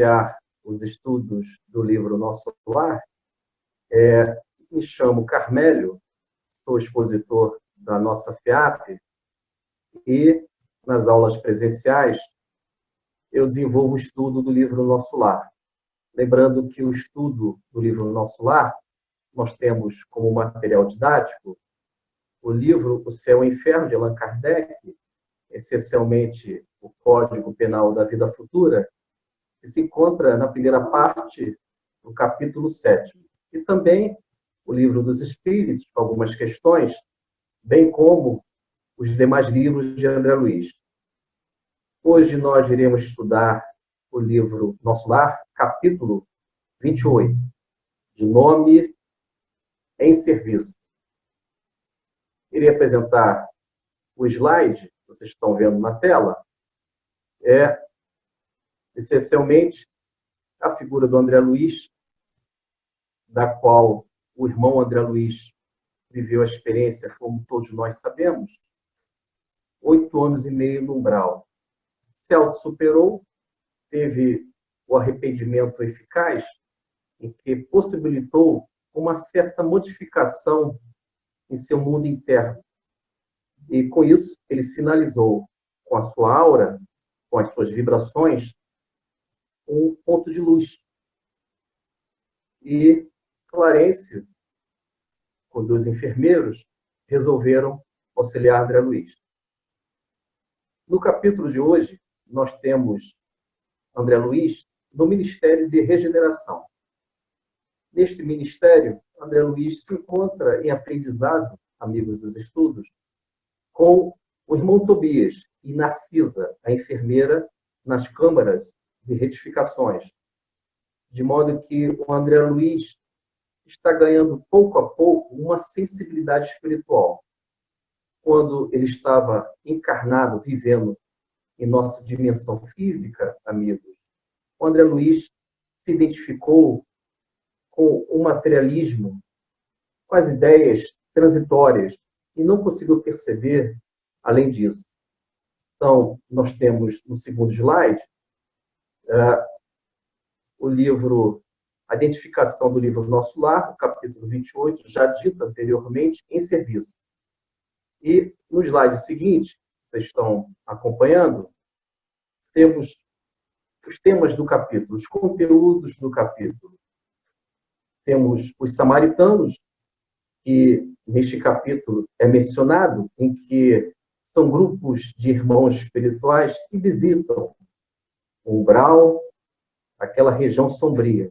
iniciar os estudos do livro Nosso Lar, me chamo Carmélio, sou expositor da nossa FIAP, e nas aulas presenciais eu desenvolvo o estudo do livro Nosso Lar. Lembrando que o estudo do livro Nosso Lar, nós temos como material didático o livro O Céu e o Inferno, de Allan Kardec, essencialmente o Código Penal da Vida Futura, que se encontra na primeira parte do capítulo 7. E também o Livro dos Espíritos, com algumas questões, bem como os demais livros de André Luiz. Hoje nós iremos estudar o livro Nosso Lar, capítulo 28, de nome Em Serviço. Irei apresentar o slide, que vocês estão vendo na tela, essencialmente a figura do André Luiz, da qual o irmão André Luiz viveu a experiência, como todos nós sabemos, 8 anos e meio no umbral. Se auto-superou, teve o arrependimento eficaz, em que possibilitou uma certa modificação em seu mundo interno. E, com isso, ele sinalizou com a sua aura, com as suas vibrações, um ponto de luz. E Clarencio, com 2 enfermeiros, resolveram auxiliar André Luiz. No capítulo de hoje, nós temos André Luiz no Ministério de Regeneração. Neste ministério, André Luiz se encontra em aprendizado, amigos dos estudos, com o irmão Tobias e Narcisa, a enfermeira, nas câmaras de retificações, de modo que o André Luiz está ganhando pouco a pouco uma sensibilidade espiritual. Quando ele estava encarnado, vivendo em nossa dimensão física, amigos, o André Luiz se identificou com o materialismo, com as ideias transitórias, e não conseguiu perceber além disso. Então, nós temos no segundo slide o livro, a identificação do livro Nosso Lar, capítulo 28, já dito anteriormente, Em Serviço. E no slide seguinte, vocês estão acompanhando, temos os temas do capítulo, os conteúdos do capítulo. Temos os samaritanos, que neste capítulo é mencionado, em que são grupos de irmãos espirituais que visitam o umbral, aquela região sombria.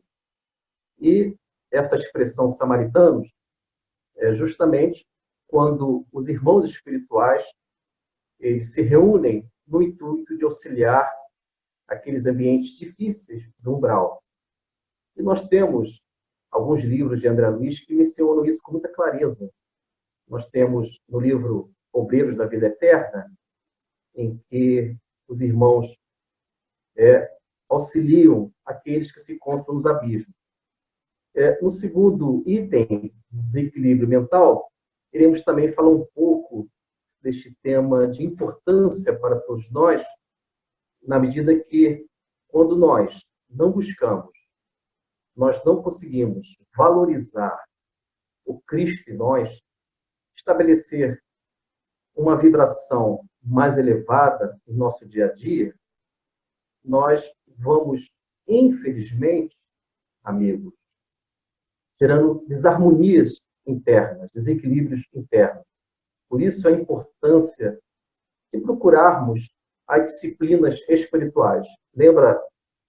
E essa expressão samaritanos é justamente quando os irmãos espirituais eles se reúnem no intuito de auxiliar aqueles ambientes difíceis do umbral. E nós temos alguns livros de André Luiz que mencionam isso com muita clareza. Nós temos no livro Obreiros da Vida Eterna, em que os irmãos auxiliam aqueles que se encontram nos abismos. No segundo item, desequilíbrio mental, iremos também falar um pouco deste tema de importância para todos nós, na medida que, quando nós não buscamos, nós não conseguimos valorizar o Cristo em nós, estabelecer uma vibração mais elevada no nosso dia a dia, nós vamos, infelizmente, amigos, gerando desarmonias internas, desequilíbrios internos. Por isso a importância de procurarmos as disciplinas espirituais. Lembra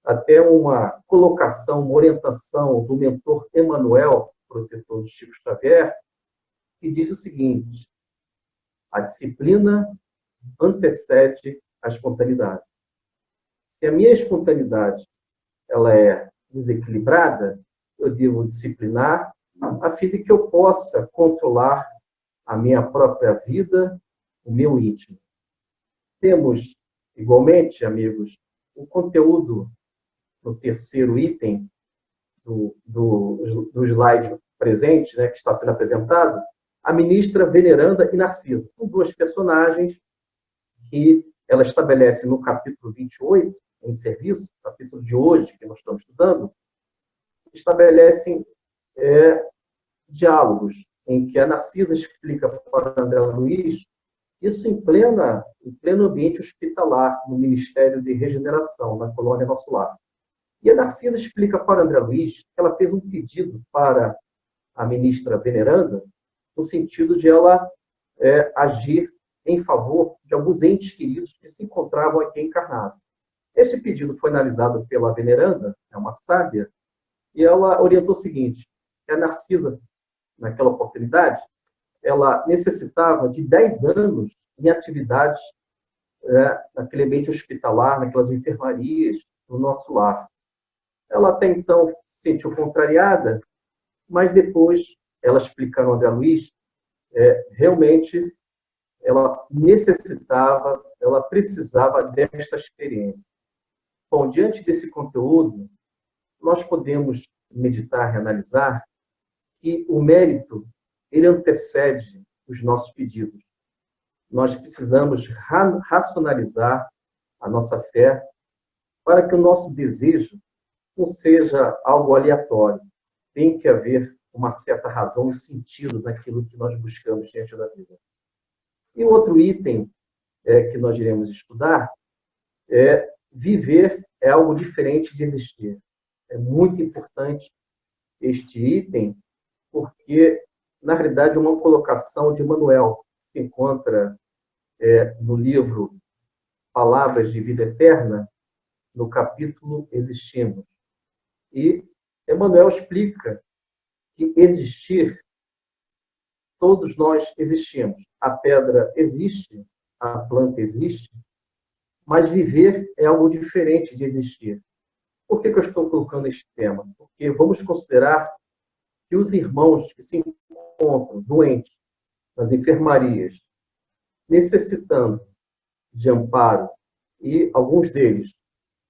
até uma colocação, uma orientação do mentor Emmanuel, protetor de Chico Xavier, que diz o seguinte: a disciplina antecede a espontaneidade. Se a minha espontaneidade ela é desequilibrada, eu devo disciplinar a fim de que eu possa controlar a minha própria vida, o meu íntimo. Temos, igualmente, amigos, o conteúdo no terceiro item do slide presente, né, que está sendo apresentado, a ministra Veneranda e Narcisa. São 2 personagens que ela estabelece no capítulo 28 em Serviço, capítulo de hoje que nós estamos estudando, estabelecem diálogos em que a Narcisa explica para André Luiz isso em pleno ambiente hospitalar, no Ministério de Regeneração, na colônia Nosso Lar. E a Narcisa explica para André Luiz que ela fez um pedido para a ministra veneranda, no sentido de ela agir em favor de alguns entes queridos que se encontravam aqui encarnados. Esse pedido foi analisado pela veneranda, é uma sábia, e ela orientou o seguinte, que a Narcisa, naquela oportunidade, ela necessitava de 10 anos em atividades naquele ambiente hospitalar, naquelas enfermarias, no Nosso Lar. Ela até então se sentiu contrariada, mas depois, ela explicando ao André Luiz, realmente ela necessitava, ela precisava desta experiência. Bom, diante desse conteúdo, nós podemos meditar e analisar que o mérito, ele antecede os nossos pedidos. Nós precisamos racionalizar a nossa fé para que o nosso desejo não seja algo aleatório. Tem que haver uma certa razão e sentido naquilo que nós buscamos diante da vida. E outro item que nós iremos estudar é viver é algo diferente de existir. É muito importante este item, porque, na realidade, é uma colocação de Emmanuel, que se encontra no livro Palavras de Vida Eterna, no capítulo Existimos. E Emmanuel explica que existir, todos nós existimos. A pedra existe, a planta existe, mas viver é algo diferente de existir. Por que eu estou colocando este tema? Porque vamos considerar que os irmãos que se encontram doentes nas enfermarias, necessitando de amparo, e alguns deles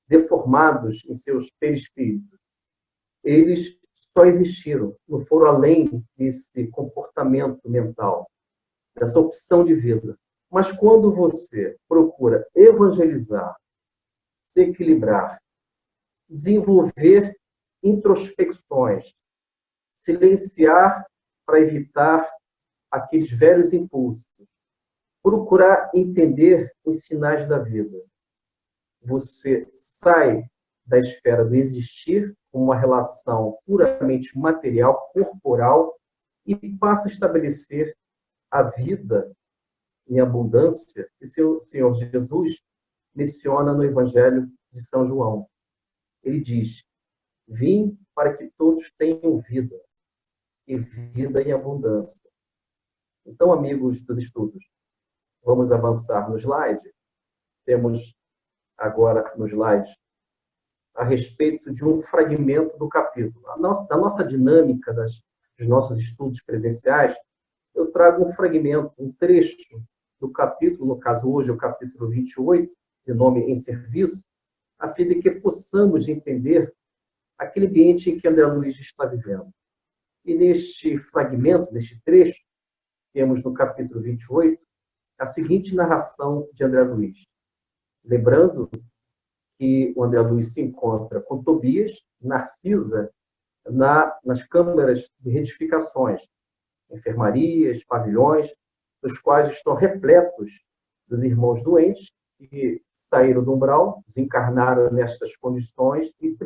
deformados em seus perispíritos, eles só existiram, não foram além desse comportamento mental, dessa opção de vida. Mas quando você procura evangelizar, se equilibrar, desenvolver introspecções, silenciar para evitar aqueles velhos impulsos, procurar entender os sinais da vida. Você sai da esfera do existir, com uma relação puramente material, corporal, e passa a estabelecer a vida em abundância que o Senhor Jesus menciona no Evangelho de São João. Ele diz, vim para que todos tenham vida, e vida em abundância. Então, amigos dos estudos, vamos avançar no slide. Temos agora no slide a respeito de um fragmento do capítulo. Da nossa dinâmica dos nossos estudos presenciais, eu trago um fragmento, um trecho do capítulo, no caso hoje é o capítulo 28, de nome Em Serviço, a fim de que possamos entender aquele ambiente em que André Luiz está vivendo. E neste fragmento, neste trecho, temos no capítulo 28, a seguinte narração de André Luiz. Lembrando que o André Luiz se encontra com Tobias, Narcisa, nas câmaras de retificações, enfermarias, pavilhões, dos quais estão repletos dos irmãos doentes que saíram do umbral, desencarnaram nessas condições e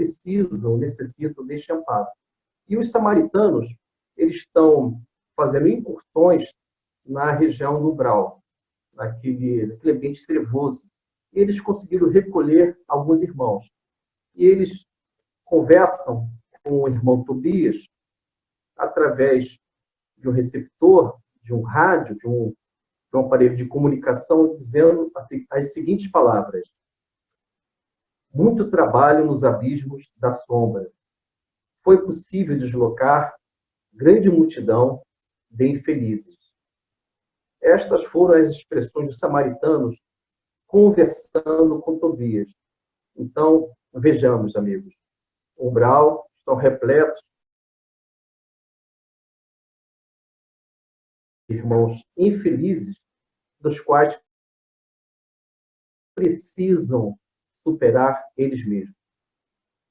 necessitam deste amparo. E os samaritanos, eles estão fazendo incursões na região do umbral, naquele ambiente trevoso. E eles conseguiram recolher alguns irmãos. E eles conversam com o irmão Tobias através de um receptor, de um rádio, de um aparelho de comunicação, dizendo as seguintes palavras. Muito trabalho nos abismos da sombra. Foi possível deslocar grande multidão de infelizes. Estas foram as expressões dos samaritanos conversando com Tobias. Então, vejamos, amigos, o umbral estão repletos de irmãos infelizes, dos quais precisam superar eles mesmos.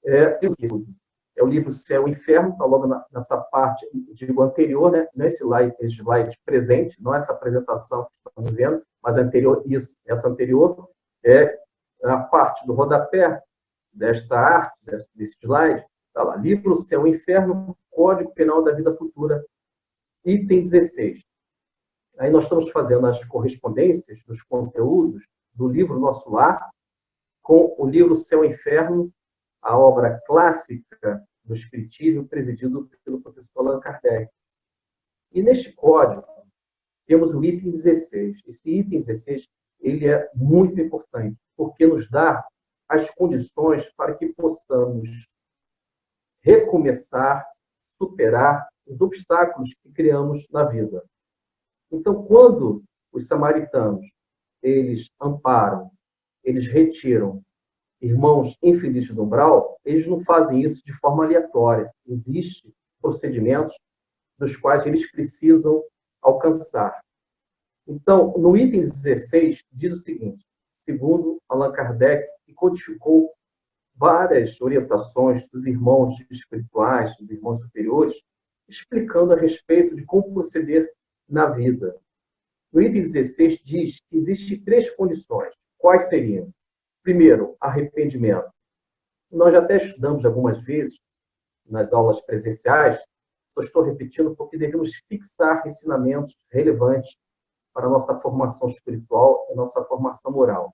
É o livro Céu e Inferno, está logo nessa parte, digo, anterior, né? Nesse slide presente, não essa apresentação que estamos vendo, mas anterior, essa anterior é a parte do rodapé desta arte, desse slide, está lá, livro Céu e Inferno, Código Penal da Vida Futura, item 16. Aí nós estamos fazendo as correspondências dos conteúdos do livro Nosso Lar com o livro Céu e Inferno, a obra clássica do Espiritismo, presidido pelo professor Allan Kardec. E neste código, temos o item 16. Esse item 16 ele é muito importante, porque nos dá as condições para que possamos recomeçar, superar os obstáculos que criamos na vida. Então, quando os samaritanos, eles amparam, eles retiram irmãos infelizes do umbral, eles não fazem isso de forma aleatória. Existem procedimentos dos quais eles precisam alcançar. Então, no item 16, diz o seguinte, segundo Allan Kardec, que codificou várias orientações dos irmãos espirituais, dos irmãos superiores, explicando a respeito de como proceder na vida. No item 16 diz que existem 3 condições. Quais seriam? Primeiro, arrependimento. Nós já até estudamos algumas vezes nas aulas presenciais, só estou repetindo porque devemos fixar ensinamentos relevantes para a nossa formação espiritual e nossa formação moral.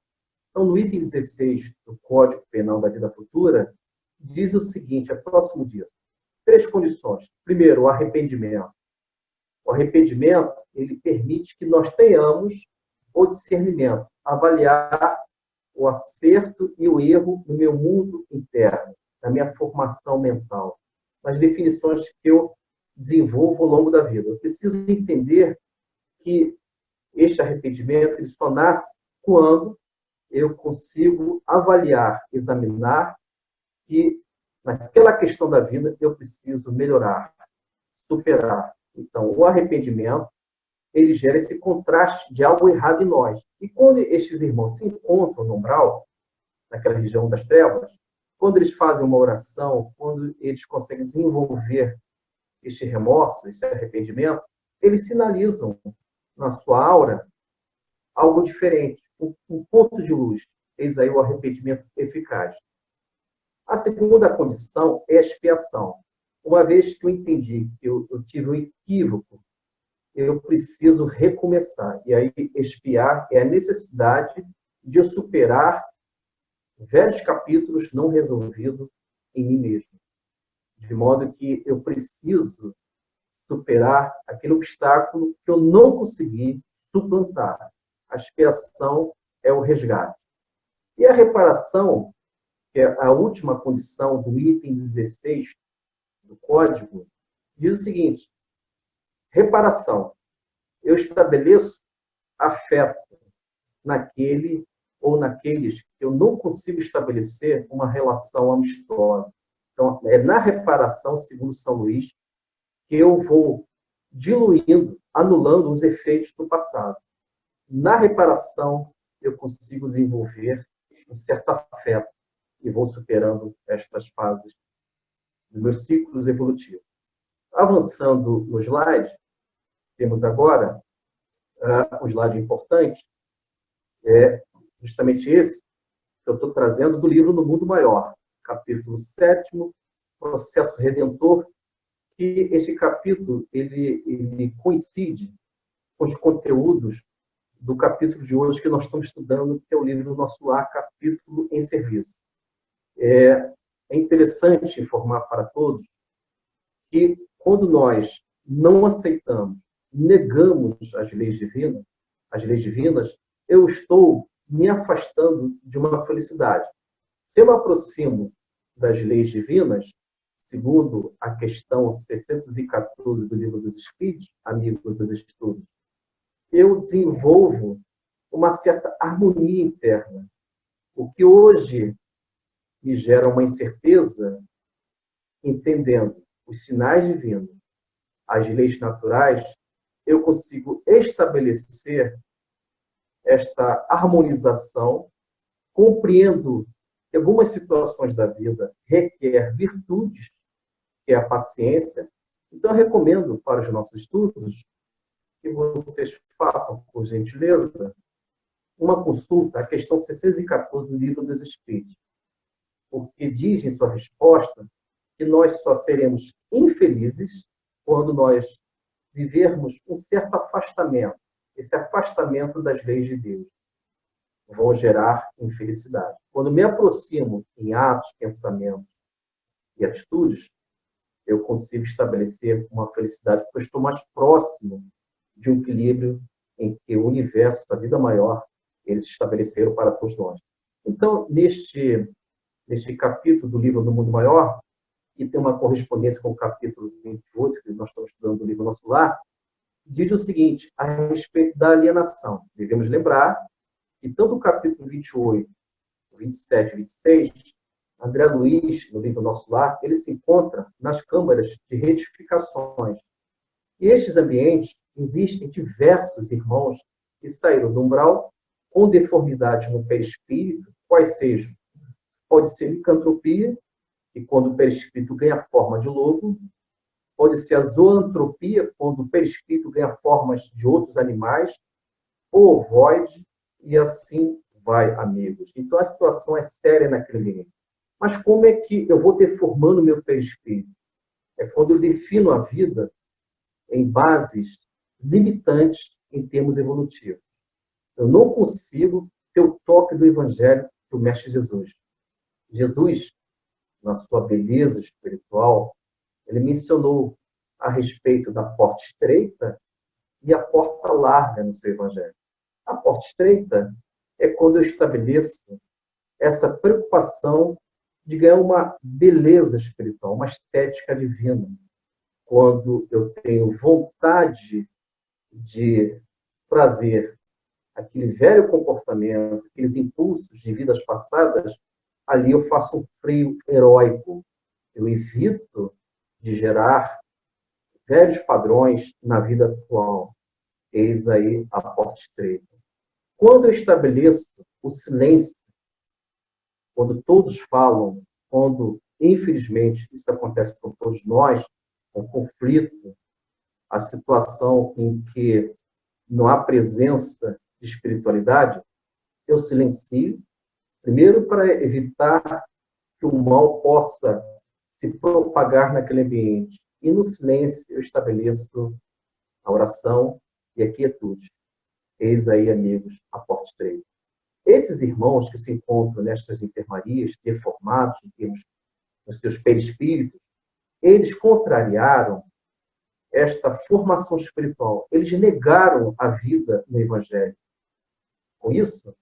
Então, no item 16 do Código Penal da Vida Futura, diz o seguinte, é próximo disso. 3 condições. Primeiro, o arrependimento. O arrependimento, ele permite que nós tenhamos o discernimento, avaliar o acerto e o erro no meu mundo interno, na minha formação mental, nas definições que eu desenvolvo ao longo da vida. Eu preciso entender que este arrependimento ele só nasce quando eu consigo avaliar, examinar que naquela questão da vida eu preciso melhorar, superar. Então, o arrependimento ele gera esse contraste de algo errado em nós. E quando estes irmãos se encontram no umbral, naquela região das trevas, quando eles fazem uma oração, quando eles conseguem desenvolver este remorso, esse arrependimento, eles sinalizam na sua aura algo diferente, um ponto de luz. Eis aí o arrependimento eficaz. A segunda condição é a expiação. Uma vez que eu entendi que eu tive um equívoco, eu preciso recomeçar. E aí, expiar é a necessidade de eu superar velhos capítulos não resolvidos em mim mesmo. De modo que eu preciso superar aquele obstáculo que eu não consegui suplantar. A expiação é o resgate. E a reparação, que é a última condição do item 16 do Código, diz o seguinte, reparação. Eu estabeleço afeto naquele ou naqueles que eu não consigo estabelecer uma relação amistosa. Então, é na reparação, segundo São Luís, que eu vou diluindo, anulando os efeitos do passado. Na reparação, eu consigo desenvolver um certo afeto e vou superando estas fases dos meus ciclos evolutivos. Avançando no slide, temos agora um slide importante, é justamente esse que eu estou trazendo do livro No Mundo Maior, capítulo 7º, Processo Redentor, que este capítulo ele coincide com os conteúdos do capítulo de hoje que nós estamos estudando, que é o livro Nosso Lar, capítulo em serviço. É interessante informar para todos que quando nós não aceitamos, negamos as leis divinas, eu estou me afastando de uma felicidade. Se eu me aproximo das leis divinas, segundo a questão 614 do Livro dos Espíritos, Amigos dos Estudos, eu desenvolvo uma certa harmonia interna. O que hoje me gera uma incerteza, entendendo os sinais divinos, as leis naturais, eu consigo estabelecer esta harmonização, compreendo que algumas situações da vida requer virtudes, que é a paciência. Então, eu recomendo para os nossos estudos que vocês façam, por gentileza, uma consulta à questão 614 do Livro dos Espíritos, porque diz em sua resposta que nós só seremos infelizes quando nós vivermos um certo afastamento. Esse afastamento das leis de Deus vão gerar infelicidade. Quando me aproximo em atos, pensamentos e atitudes, eu consigo estabelecer uma felicidade, porque eu estou mais próximo de um equilíbrio em que o universo, a vida maior, eles estabeleceram para todos nós. Então, neste capítulo do livro do Mundo Maior, que tem uma correspondência com o capítulo 28, que nós estamos estudando do livro Nosso Lar, diz o seguinte, a respeito da alienação. Devemos lembrar que tanto o capítulo 28, 27 e 26, André Luiz, no livro Nosso Lar, ele se encontra nas câmaras de retificações. E estes ambientes, existem diversos irmãos que saíram do umbral com deformidades no perispírito, quais sejam. Pode ser licantropia, que quando o perispírito ganha forma de lobo, pode ser a zoantropia, quando o perispírito ganha formas de outros animais, ou ovoide, e assim vai, amigos. Então, a situação é séria naquele ambiente. Mas como é que eu vou deformando o meu perispírito? É quando eu defino a vida em bases limitantes em termos evolutivos. Eu não consigo ter o toque do Evangelho do Mestre Jesus. Jesus, na sua beleza espiritual, ele mencionou a respeito da porta estreita e a porta larga no seu Evangelho. A porta estreita é quando eu estabeleço essa preocupação de ganhar uma beleza espiritual, uma estética divina. Quando eu tenho vontade de trazer aquele velho comportamento, aqueles impulsos de vidas passadas, ali eu faço um freio heróico. Eu evito de gerar velhos padrões na vida atual. Eis aí a porta estreita. Quando eu estabeleço o silêncio, quando todos falam, quando, infelizmente, isso acontece com todos nós, o conflito, a situação em que não há presença de espiritualidade, eu silencio, primeiro para evitar que o mal possa se propagar naquele ambiente. E no silêncio eu estabeleço a oração e a quietude. Eis aí, amigos, a porta estreita. Esses irmãos que se encontram nestas enfermarias, deformados em termos dos seus perispíritos, eles contrariaram esta formação espiritual. Eles negaram a vida no Evangelho. Com isso,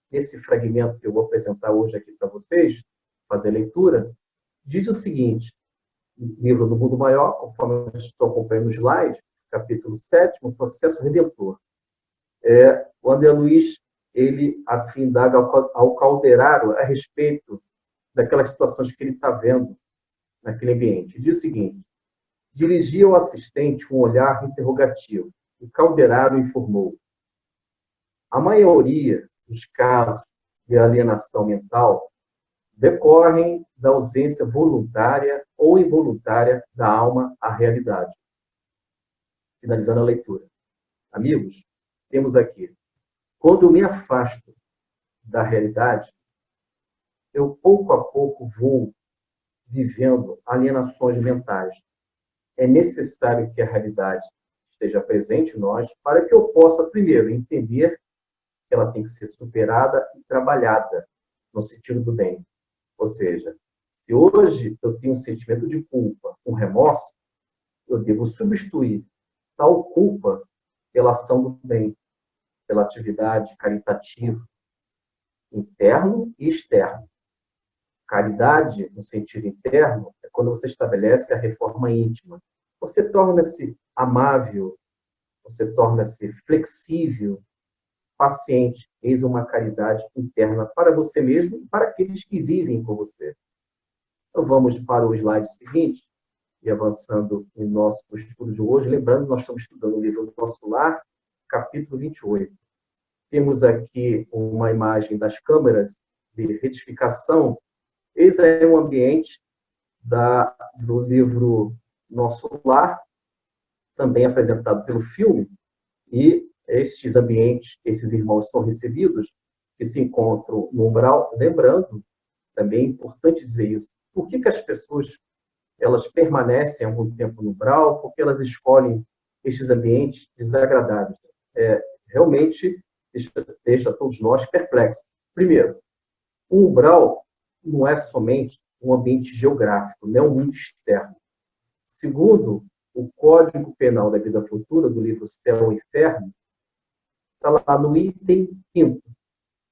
esse fragmento que eu vou apresentar hoje aqui para vocês, fazer a leitura, diz o seguinte, livro do Mundo Maior, conforme eu estou acompanhando o slide, capítulo 7, Processo Redentor. O André Luiz, ele assim indaga ao Calderaro a respeito daquelas situações que ele está vendo naquele ambiente. Ele diz o seguinte, dirigia ao assistente um olhar interrogativo, e Calderaro informou, a maioria dos casos de alienação mental decorrem da ausência voluntária ou involuntária da alma à realidade. Finalizando a leitura. Amigos, temos aqui, quando eu me afasto da realidade, eu pouco a pouco vou vivendo alienações mentais. É necessário que a realidade esteja presente em nós para que eu possa, primeiro, entender que ela tem que ser superada e trabalhada no sentido do bem. Ou seja, se hoje eu tenho um sentimento de culpa, um remorso, eu devo substituir tal culpa pela ação do bem, pela atividade caritativa, interno e externo. Caridade, no sentido interno, é quando você estabelece a reforma íntima. Você torna-se amável, você torna-se flexível, paciente. Eis uma caridade interna para você mesmo e para aqueles que vivem com você. Então, vamos para o slide seguinte, e avançando em nosso estudo de hoje. Lembrando, nós estamos estudando o livro do Nosso Lar, capítulo 28. Temos aqui uma imagem das câmeras de retificação, eis aí um ambiente do livro Nosso Lar, também apresentado pelo filme, e estes ambientes, esses irmãos são recebidos, que se encontram no umbral, lembrando, também é importante dizer isso, por que as pessoas elas permanecem algum tempo no umbral, porque elas escolhem estes ambientes desagradáveis. Realmente deixa todos nós perplexos. Primeiro, o umbral não é somente um ambiente geográfico, não é um mundo externo. Segundo, o Código Penal da Vida Futura, do livro Céu e Inferno, está lá no item 5º.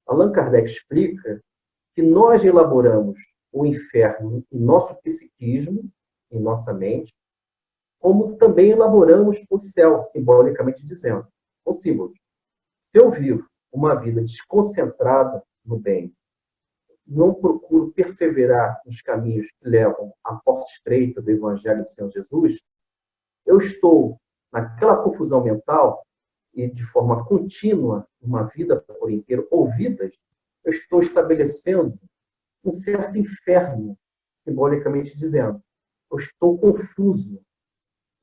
Allan Kardec explica que nós elaboramos o inferno em nosso psiquismo, em nossa mente, como também elaboramos o céu, simbolicamente dizendo, com símbolos. Se eu vivo uma vida desconcentrada no bem, não procuro perseverar nos caminhos que levam à porta estreita do Evangelho do Senhor Jesus, eu estou naquela confusão mental e de forma contínua, uma vida por inteiro, ou vidas, eu estou estabelecendo um certo inferno, simbolicamente dizendo. Eu estou confuso.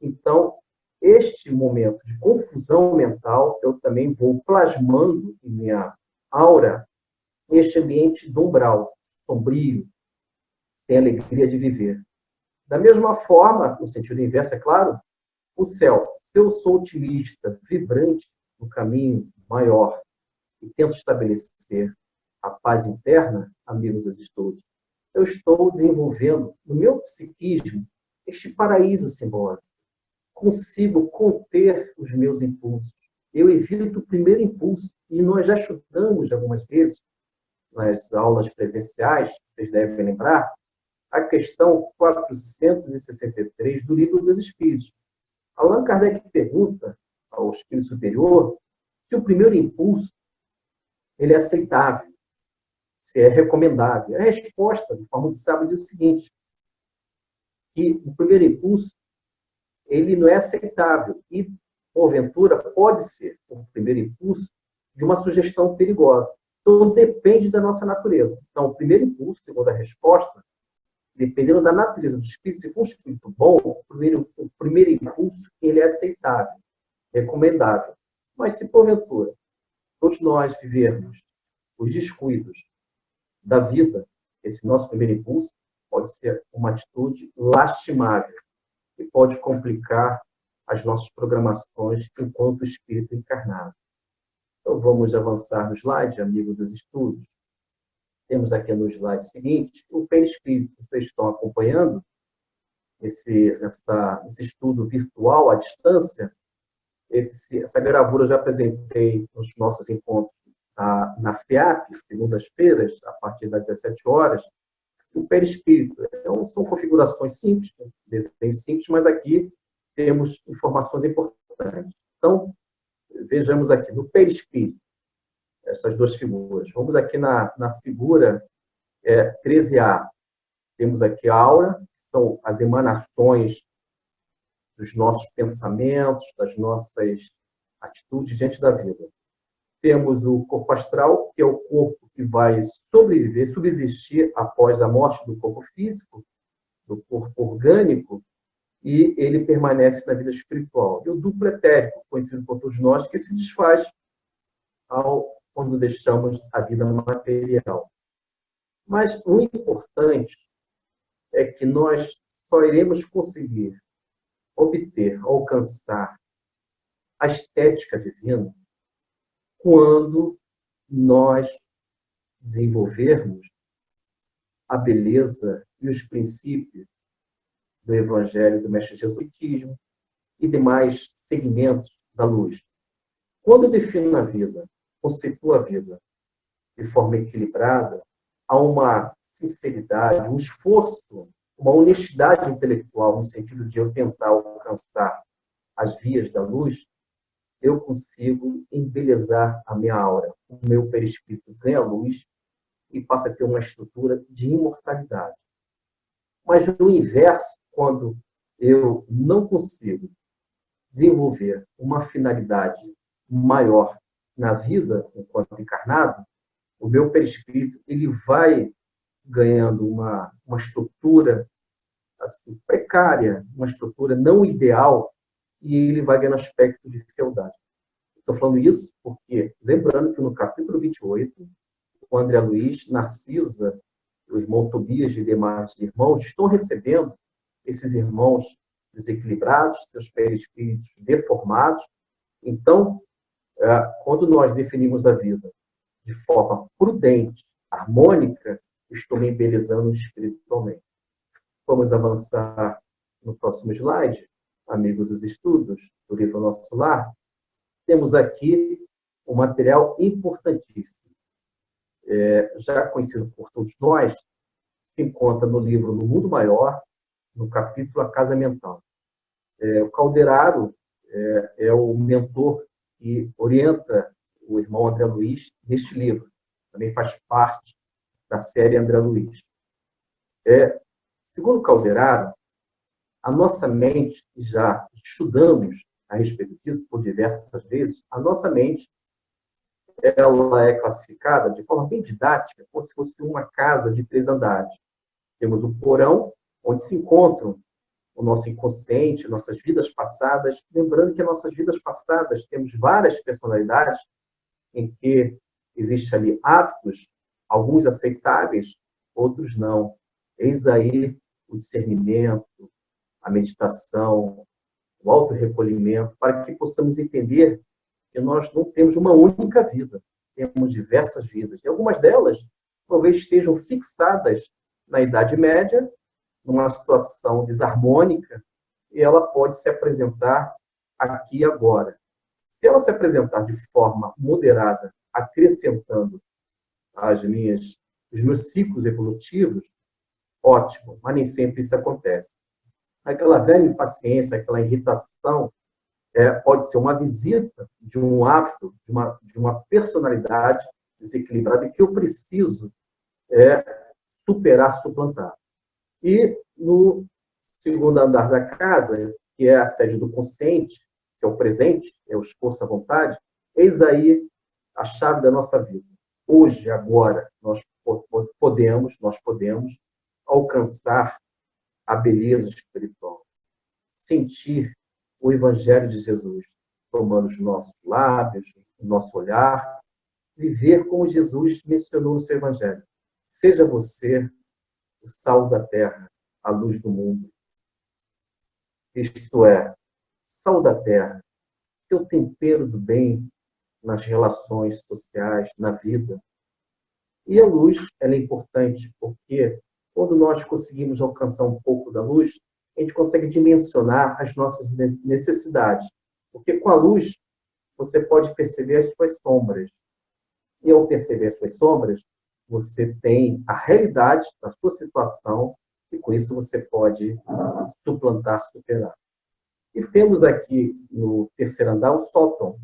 Então, este momento de confusão mental, eu também vou plasmando em minha aura este ambiente do umbral, sombrio, sem alegria de viver. Da mesma forma, no sentido inverso, é claro, o céu. Se eu sou otimista, vibrante no caminho maior e tento estabelecer a paz interna, amigos dos estudos, eu estou desenvolvendo no meu psiquismo este paraíso simbólico. Consigo conter os meus impulsos. Eu evito o primeiro impulso. E nós já estudamos algumas vezes, nas aulas presenciais, vocês devem lembrar, a questão 463 do Livro dos Espíritos. Allan Kardec pergunta ao espírito superior se o primeiro impulso ele é aceitável, se é recomendável. A resposta, de forma muito sábia, diz o seguinte, que o primeiro impulso ele não é aceitável e, porventura, pode ser o primeiro impulso de uma sugestão perigosa. Então, depende da nossa natureza. Então, o primeiro impulso, segundo a resposta, dependendo da natureza do espírito, se for um espírito bom, o primeiro impulso ele é aceitável, recomendável. Mas se, porventura, todos nós vivermos os descuidos da vida, esse nosso primeiro impulso pode ser uma atitude lastimável e pode complicar as nossas programações enquanto espírito encarnado. Então, vamos avançar no slide, amigos dos estudos. Temos aqui no slide seguinte o perispírito. Vocês estão acompanhando esse estudo virtual à distância. Essa gravura eu já apresentei nos nossos encontros na FIAP, segundas-feiras, a partir das 17 horas. O perispírito são configurações simples, desenhos simples, mas aqui temos informações importantes. Então, vejamos aqui, no perispírito, essas duas figuras. Vamos aqui na figura 13A. Temos aqui a aura, que são as emanações dos nossos pensamentos, das nossas atitudes diante da vida. Temos o corpo astral, que é o corpo que vai sobreviver, subsistir após a morte do corpo físico, do corpo orgânico, e ele permanece na vida espiritual. E o duplo etérico, conhecido por todos nós, que se desfaz quando deixamos a vida material. Mas o importante é que nós só iremos conseguir obter, alcançar a estética divina quando nós desenvolvermos a beleza e os princípios do Evangelho do Mestre Jesus e demais segmentos da luz. Quando eu defino a vida, conceituo a vida de forma equilibrada, há uma sinceridade, um esforço, uma honestidade intelectual, no sentido de eu tentar alcançar as vias da luz, eu consigo embelezar a minha aura. O meu perispírito ganha luz e passa a ter uma estrutura de imortalidade. Mas no inverso, quando eu não consigo desenvolver uma finalidade maior na vida enquanto encarnado, o meu perispírito ele vai ganhando uma estrutura assim, precária, uma estrutura não ideal, e ele vai ganhando aspecto de fealdade. Estou falando isso porque, lembrando que no capítulo 28, o André Luiz, Narcisa, o irmão Tobias e demais irmãos estão recebendo esses irmãos desequilibrados, seus perispíritos deformados. Então, quando nós definimos a vida de forma prudente, harmônica, estou me embelezando espiritualmente. Vamos avançar no próximo slide, amigos dos estudos do livro Nosso Lar. Temos aqui um material importantíssimo. Já conhecido por todos nós, se encontra no livro No Mundo Maior, no capítulo A Casa Mental. O Calderaro é o mentor que orienta o irmão André Luiz neste livro. Também faz parte da série André Luiz. Segundo Calderaro, a nossa mente, e já estudamos a respeito disso por diversas vezes, a nossa mente ela é classificada de forma bem didática, como se fosse uma casa de 3 andares. Temos o porão, onde se encontram o nosso inconsciente, nossas vidas passadas. Lembrando que as nossas vidas passadas temos várias personalidades em que existem ali hábitos, alguns aceitáveis, outros não. Eis aí o discernimento, a meditação, o autorrecolhimento, para que possamos entender que nós não temos uma única vida, temos diversas vidas. E algumas delas talvez estejam fixadas na Idade Média, numa situação desarmônica, e ela pode se apresentar aqui e agora. Se ela se apresentar de forma moderada, acrescentando os meus ciclos evolutivos, ótimo, mas nem sempre isso acontece. Aquela velha impaciência, aquela irritação, pode ser uma visita de um hábito, de uma personalidade desequilibrada que eu preciso superar, suplantar. E no segundo andar da casa, que é a sede do consciente, que é o presente, é o esforço à vontade, eis aí a chave da nossa vida. Hoje, agora, nós podemos alcançar a beleza espiritual, sentir o Evangelho de Jesus, tomando os nossos lábios, o nosso olhar, viver como Jesus mencionou no seu Evangelho. Seja você o sal da terra, a luz do mundo. Isto é, sal da terra, seu tempero do bem nas relações sociais, na vida. E a luz, ela é importante porque quando nós conseguimos alcançar um pouco da luz, a gente consegue dimensionar as nossas necessidades. Porque com a luz, você pode perceber as suas sombras. E ao perceber as suas sombras, você tem a realidade da sua situação e com isso você pode suplantar, superar. E temos aqui no terceiro andar o sótão,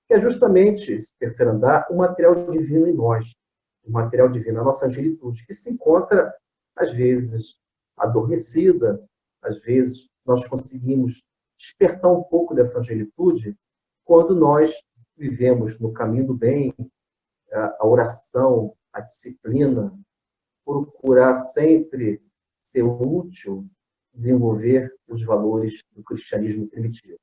que é justamente esse terceiro andar, o material divino em nós, o material divino, a nossa angelitude, que se encontra, às vezes, adormecida, às vezes nós conseguimos despertar um pouco dessa angelitude quando nós vivemos no caminho do bem, a oração, a disciplina, procurar sempre ser útil, desenvolver os valores do cristianismo primitivo.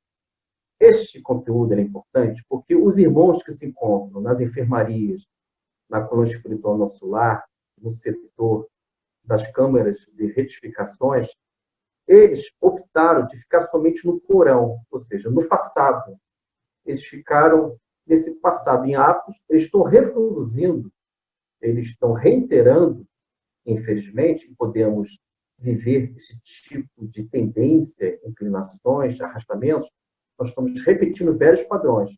Este conteúdo é importante porque os irmãos que se encontram nas enfermarias, na colônia espiritual Nosso Lar, no setor das câmaras de retificações, eles optaram de ficar somente no porão, ou seja, no passado. Eles ficaram nesse passado em hábitos, eles estão reproduzindo, eles estão reiterando, infelizmente, podemos viver esse tipo de tendência, inclinações, arrastamentos, nós estamos repetindo velhos padrões.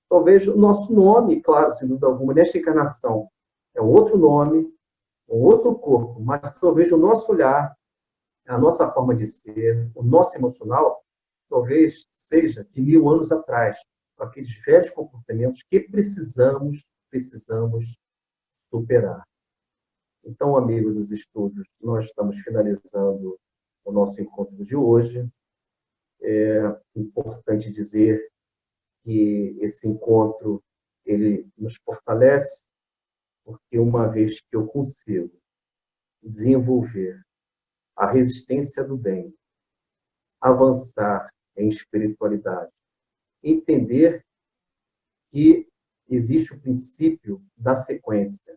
Talvez o nosso nome, claro, sem dúvida alguma, nesta encarnação, é um outro nome, um outro corpo, mas talvez o nosso olhar, a nossa forma de ser, o nosso emocional, talvez seja de 1000 anos atrás, com aqueles velhos comportamentos que precisamos superar. Então, amigos dos estudos, nós estamos finalizando o nosso encontro de hoje. É importante dizer que esse encontro ele nos fortalece, porque uma vez que eu consigo desenvolver a resistência do bem, avançar em espiritualidade, entender que existe o princípio da sequência,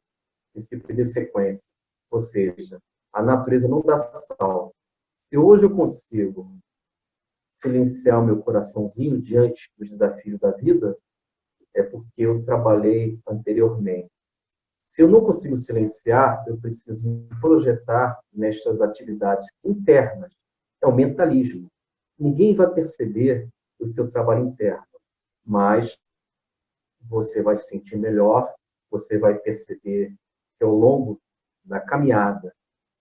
princípio de sequência, ou seja, a natureza não dá salto. Se hoje eu consigo silenciar o meu coraçãozinho diante do desafio da vida, é porque eu trabalhei anteriormente. Se eu não consigo silenciar, eu preciso projetar nestas atividades internas. É o mentalismo. Ninguém vai perceber o teu trabalho interno, mas você vai se sentir melhor, você vai perceber que ao longo da caminhada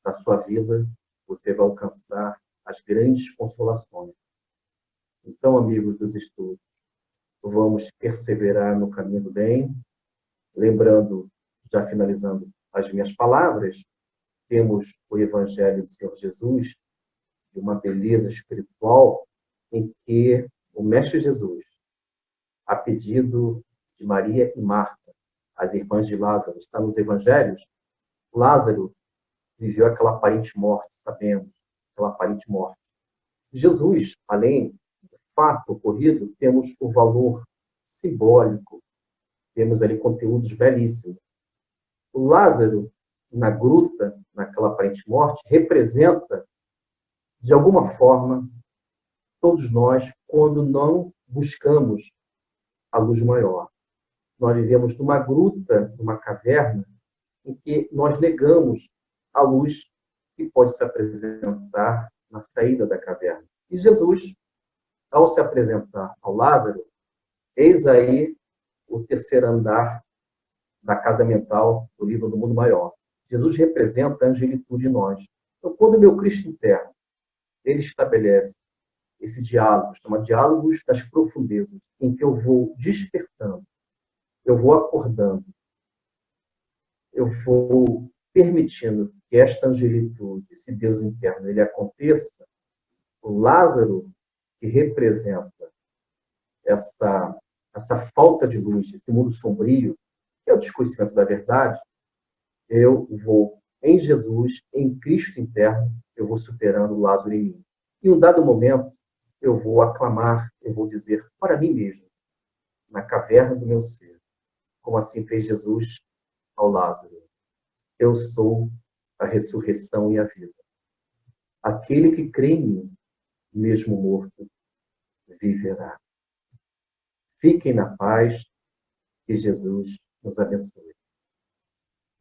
da sua vida, você vai alcançar as grandes consolações. Então, amigos dos estudos, vamos perseverar no caminho do bem, lembrando, já finalizando as minhas palavras, temos o Evangelho do Senhor Jesus, de uma beleza espiritual, em que o Mestre Jesus, a pedido de Maria e Marta, as irmãs de Lázaro, está nos Evangelhos, Lázaro viveu aquela aparente morte, sabemos, aquela aparente morte. Jesus, além do fato ocorrido, temos o valor simbólico, temos ali conteúdos belíssimos. O Lázaro, na gruta, naquela aparente morte, representa, de alguma forma, todos nós, quando não buscamos a luz maior. Nós vivemos numa gruta, numa caverna, em que nós negamos a luz que pode se apresentar na saída da caverna. E Jesus, ao se apresentar ao Lázaro, eis aí o terceiro andar da casa mental do livro do Mundo Maior. Jesus representa a angelitude em nós. Então, quando o meu Cristo interno, ele estabelece esse diálogo, chama diálogos das profundezas, em que eu vou despertando, eu vou acordando, eu vou permitindo que esta angelitude, esse Deus interno, ele aconteça. O Lázaro, que representa essa falta de luz, esse mundo sombrio, que é o desconhecimento da verdade, eu vou, em Jesus, em Cristo interno, eu vou superando o Lázaro em mim. Em um dado momento, eu vou aclamar, eu vou dizer para mim mesmo, na caverna do meu ser, como assim fez Jesus ao Lázaro: eu sou a ressurreição e a vida. Aquele que crê em mim, mesmo morto, viverá. Fiquem na paz, que Jesus nos abençoe.